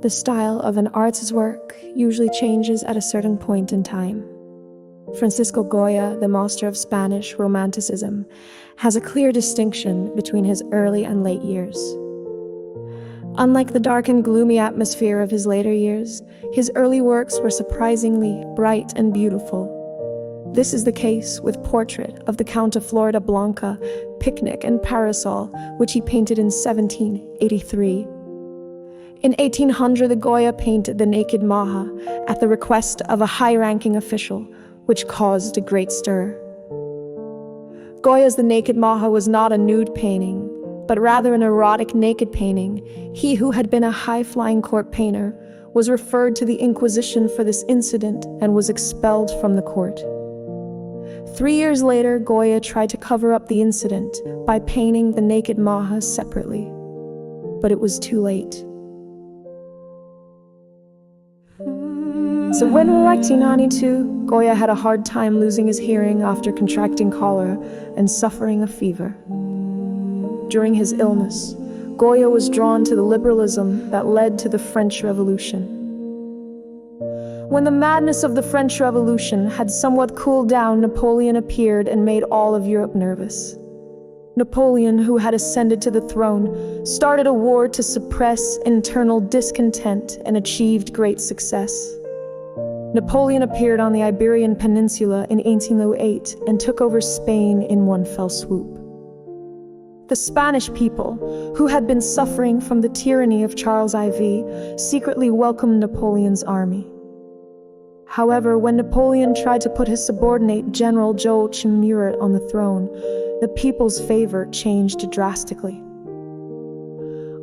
The style of an artist's work usually changes at a certain point in time. Francisco Goya, the master of Spanish Romanticism, has a clear distinction between his early and late years. Unlike the dark and gloomy atmosphere of his later years, his early works were surprisingly bright and beautiful. This is the case with Portrait of the Count of Florida Blanca, Picnic and Parasol, which he painted in 1783. In 1800, the Goya painted the naked Maha at the request of a high-ranking official, which caused a great stir. Goya's The Naked Maha was not a nude painting, but rather an erotic naked painting. He, who had been a high-flying court painter, was referred to the Inquisition for this incident and was expelled from the court. 3 years later, Goya tried to cover up the incident by painting the naked Maha separately, but it was too late. So when in 1992, Goya had a hard time losing his hearing after contracting cholera and suffering a fever. During his illness, Goya was drawn to the liberalism that led to the French Revolution. When the madness of the French Revolution had somewhat cooled down, Napoleon appeared and made all of Europe nervous. Napoleon, who had ascended to the throne, started a war to suppress internal discontent and achieved great success. Napoleon appeared on the Iberian Peninsula in 1808 and took over Spain in one fell swoop. The Spanish people, who had been suffering from the tyranny of Charles IV, secretly welcomed Napoleon's army. However, when Napoleon tried to put his subordinate General Joachim Murat on the throne, the people's favor changed drastically.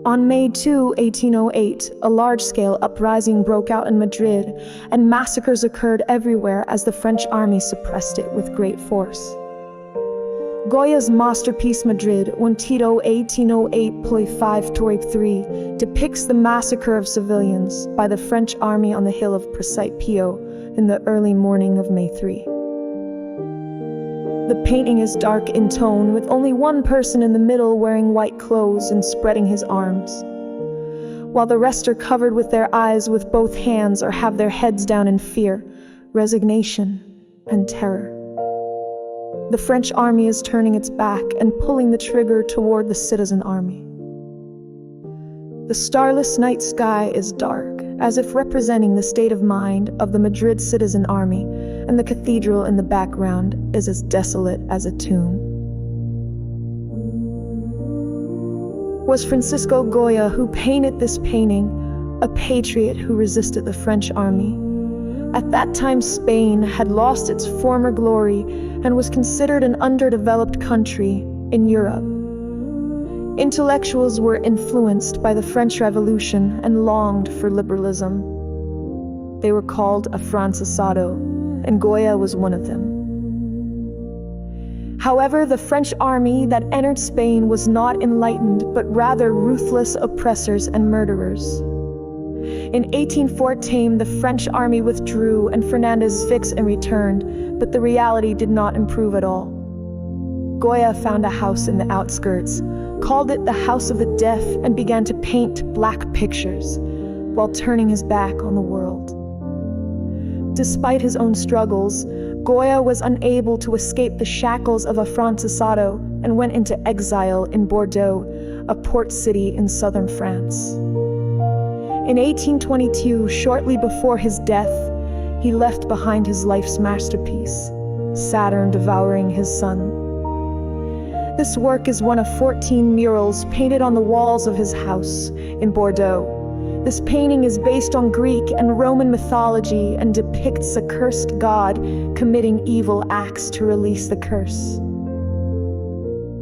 On May 2, 1808, a large-scale uprising broke out in Madrid, and massacres occurred everywhere as the French army suppressed it with great force. Goya's masterpiece Madrid, Un Tito 1808-5-3, depicts the massacre of civilians by the French army on the hill of Precipio in the early morning of May 3. The painting is dark in tone, with only one person in the middle wearing white clothes and spreading his arms, while the rest are covered with their eyes with both hands or have their heads down in fear, resignation, and terror. The French army is turning its back and pulling the trigger toward the citizen army. The starless night sky is dark, as if representing the state of mind of the Madrid citizen army, and the cathedral in the background is as desolate as a tomb. Was Francisco Goya, who painted this painting, a patriot who resisted the French army? At that time, Spain had lost its former glory and was considered an underdeveloped country in Europe. Intellectuals were influenced by the French Revolution and longed for liberalism. They were called afrancesado, and Goya was one of them. However, the French army that entered Spain was not enlightened, but rather ruthless oppressors and murderers. In 1814, the French army withdrew and Fernandez Fix and returned, but the reality did not improve at all. Goya found a house in the outskirts, called it the House of the Deaf, and began to paint black pictures while turning his back on the world. Despite his own struggles, Goya was unable to escape the shackles of afrancesado and went into exile in Bordeaux, a port city in southern France. In 1822, shortly before his death, he left behind his life's masterpiece, Saturn devouring his sun. This work is one of 14 murals painted on the walls of his house in Bordeaux. This painting is based on Greek and Roman mythology and depicts a cursed god committing evil acts to release the curse.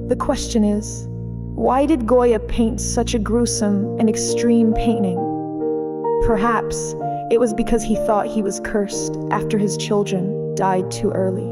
The question is, why did Goya paint such a gruesome and extreme painting? Perhaps it was because he thought he was cursed after his children died too early.